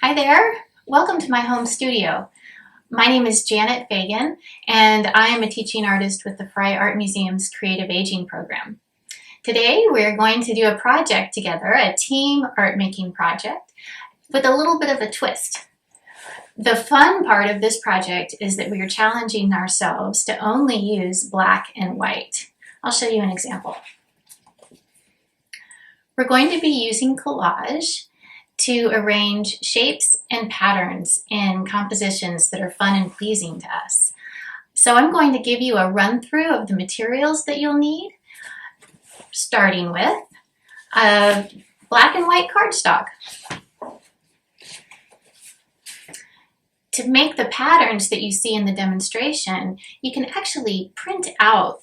Hi there, welcome to my home studio. My name is Janet Fagan and I am a teaching artist with the Frye Art Museum's Creative Aging program. Today we're going to do a project together, a team art making project with a little bit of a twist. The fun part of this project is that we are challenging ourselves to only use black and white. I'll show you an example. We're going to be using collage to arrange shapes and patterns in compositions that are fun and pleasing to us. So I'm going to give you a run through of the materials that you'll need, starting with a black and white cardstock. To make the patterns that you see in the demonstration, you can actually print out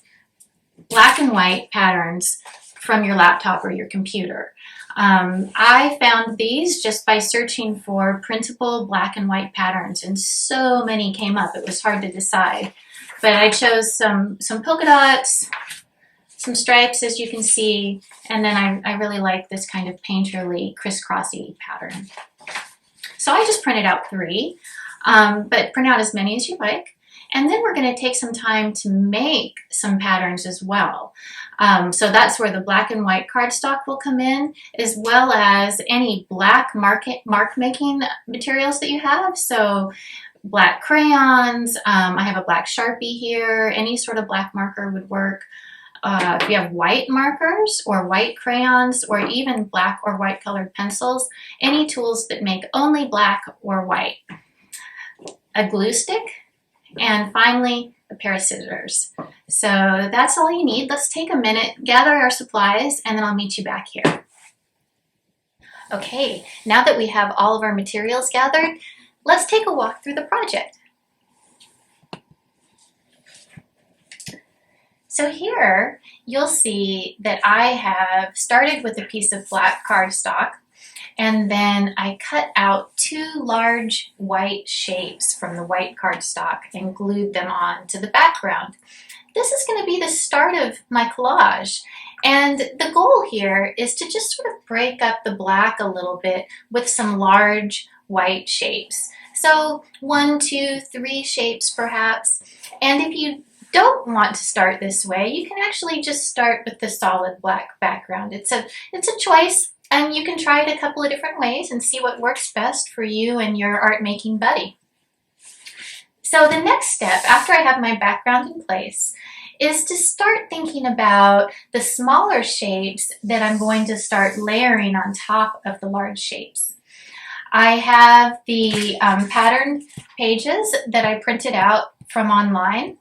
black and white patterns from your laptop or your computer. I found these just by searching for printable black and white patterns, and so many came up it was hard to decide. But I chose some polka dots, some stripes as you can see, and then I really like this kind of painterly crisscrossy pattern. So I just printed out 3, but print out as many as you like. And then we're going to take some time to make some patterns as well. So that's where the black and white cardstock will come in, as well as any black mark making materials that you have. So black crayons, I have a black Sharpie here, any sort of black marker would work. If you have white markers or white crayons or even black or white colored pencils, any tools that make only black or white. A glue stick, and finally a pair of scissors. So that's all you need. Let's take a minute, gather our supplies, and then I'll meet you back here. Okay, now that we have all of our materials gathered, let's take a walk through the project. So here you'll see that I have started with a piece of black cardstock, and then I cut out 2 large white shapes from the white cardstock and glued them on to the background. This is going to be the start of my collage, and the goal here is to just sort of break up the black a little bit with some large white shapes. So 1, 2, 3 shapes perhaps, and if you don't want to start this way, you can actually just start with the solid black background. It's a choice. And you can try it a couple of different ways and see what works best for you and your art making buddy. So the next step, after I have my background in place, is to start thinking about the smaller shapes that I'm going to start layering on top of the large shapes. I have the pattern pages that I printed out from online,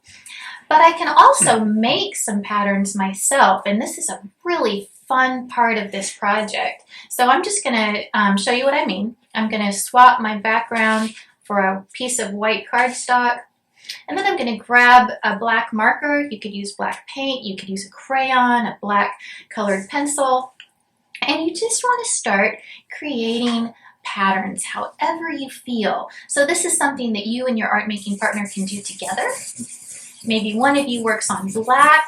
but I can also make some patterns myself, and this is a really fun part of this project. So I'm just going to show you what I mean. I'm going to swap my background for a piece of white cardstock, and then I'm going to grab a black marker. You could use black paint, you could use a crayon, a black colored pencil, and you just want to start creating patterns however you feel. So this is something that you and your art making partner can do together. Maybe one of you works on black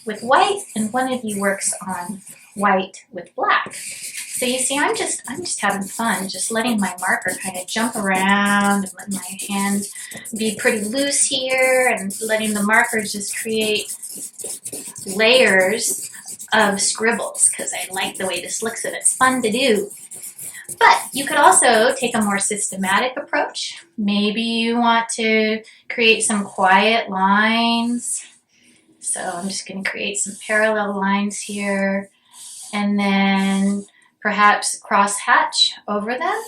with white and one of you works on white with black. So you see, I'm just having fun, just letting my marker kind of jump around and letting my hand be pretty loose here and letting the marker just create layers of scribbles because I like the way this looks and it's fun to do. But you could also take a more systematic approach. Maybe you want to create some quiet lines. So I'm just going to create some parallel lines here and then perhaps cross hatch over them.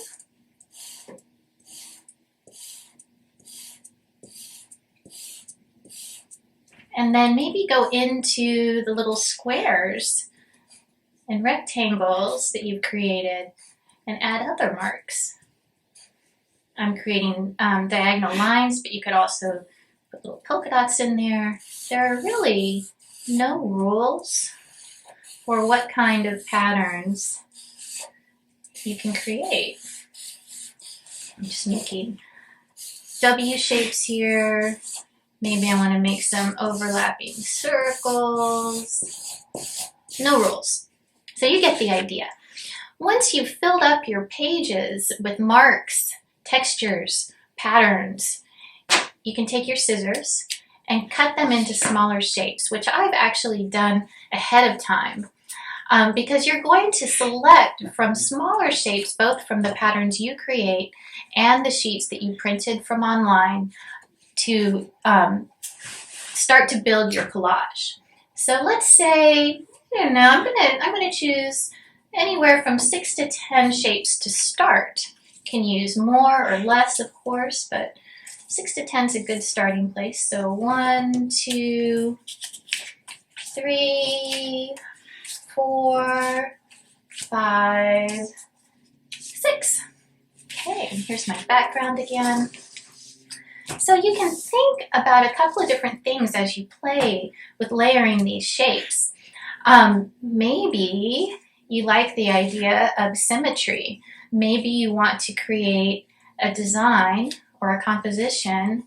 And then maybe go into the little squares and rectangles that you've created and add other marks. I'm creating diagonal lines, but you could also put little polka dots in there. There are really no rules for what kind of patterns you can create. I'm just making W shapes here. Maybe I want to make some overlapping circles. No rules. So you get the idea. Once you've filled up your pages with marks, textures, patterns, you can take your scissors and cut them into smaller shapes, which I've actually done ahead of time. Because you're going to select from smaller shapes, both from the patterns you create and the sheets that you printed from online, to start to build your collage. So let's say, I don't know, I'm gonna choose anywhere from 6 to 10 shapes to start. You can use more or less, of course, but 6 to 10 is a good starting place. So 1, 2, 3, 4, 5, 6. Okay, and here's my background again. So you can think about a couple of different things as you play with layering these shapes. Maybe you like the idea of symmetry. Maybe you want to create a design or a composition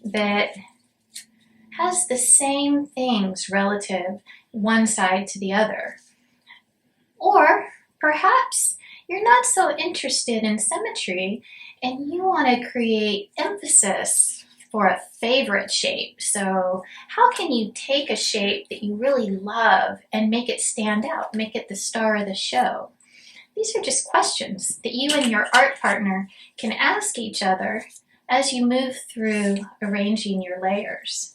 that has the same things relative one side to the other. Or perhaps you're not so interested in symmetry and you want to create emphasis for a favorite shape. So how can you take a shape that you really love and make it stand out, make it the star of the show? These are just questions that you and your art partner can ask each other as you move through arranging your layers.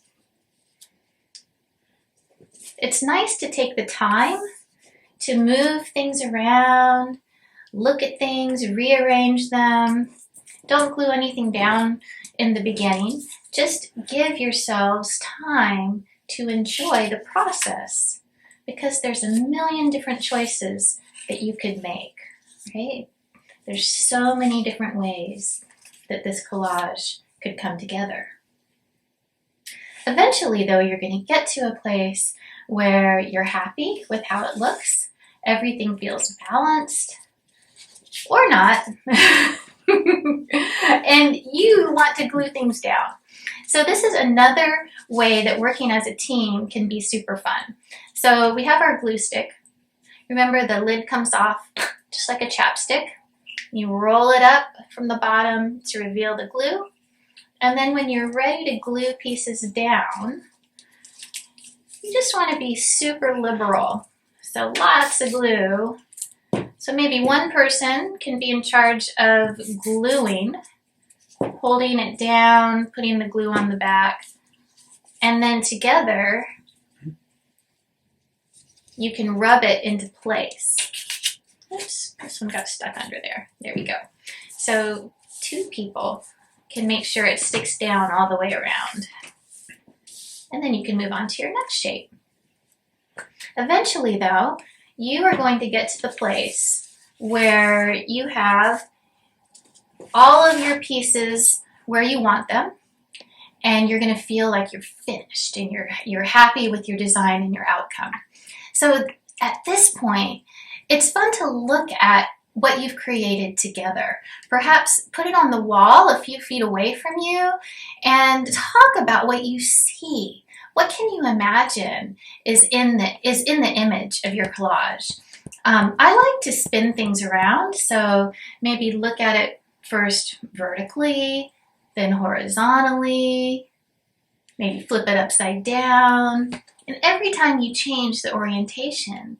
It's nice to take the time to move things around, look at things, rearrange them. Don't glue anything down in the beginning. Just give yourselves time to enjoy the process, because there's a million different choices that you could make, right? There's so many different ways that this collage could come together. Eventually, though, you're going to get to a place where you're happy with how it looks. Everything feels balanced, or not. And you want to glue things down. So this is another way that working as a team can be super fun. So we have our glue stick. Remember, the lid comes off just like a chapstick. You roll it up from the bottom to reveal the glue. And then when you're ready to glue pieces down, you just want to be super liberal. So lots of glue. So maybe one person can be in charge of gluing, holding it down, putting the glue on the back, and then together you can rub it into place. Oops, this one got stuck under there. There we go. So 2 people can make sure it sticks down all the way around. And then you can move on to your next shape. Eventually, though, you are going to get to the place where you have all of your pieces where you want them, and you're going to feel like you're finished and you're happy with your design and your outcome. So at this point, it's fun to look at what you've created together. Perhaps put it on the wall a few feet away from you and talk about what you see. What can you imagine is in the image of your collage? I like to spin things around, so maybe look at it first vertically, then horizontally, maybe flip it upside down. And every time you change the orientation,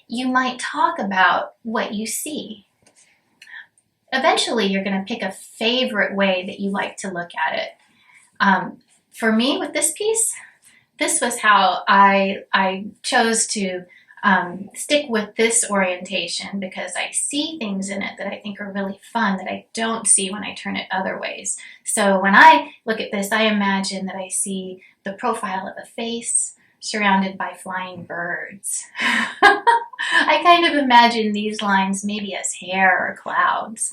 you might talk about what you see. Eventually, you're going to pick a favorite way that you like to look at it. For me, with this piece, this was how I chose to stick with this orientation, because I see things in it that I think are really fun that I don't see when I turn it other ways. So when I look at this, I imagine that I see the profile of a face surrounded by flying birds. I kind of imagine these lines maybe as hair or clouds.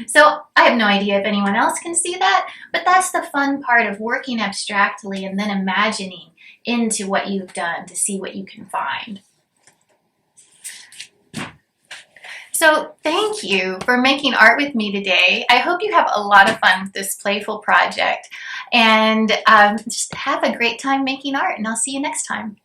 So I have no idea if anyone else can see that, but that's the fun part of working abstractly and then imagining into what you've done to see what you can find. So thank you for making art with me today. I hope you have a lot of fun with this playful project, and just have a great time making art, and I'll see you next time.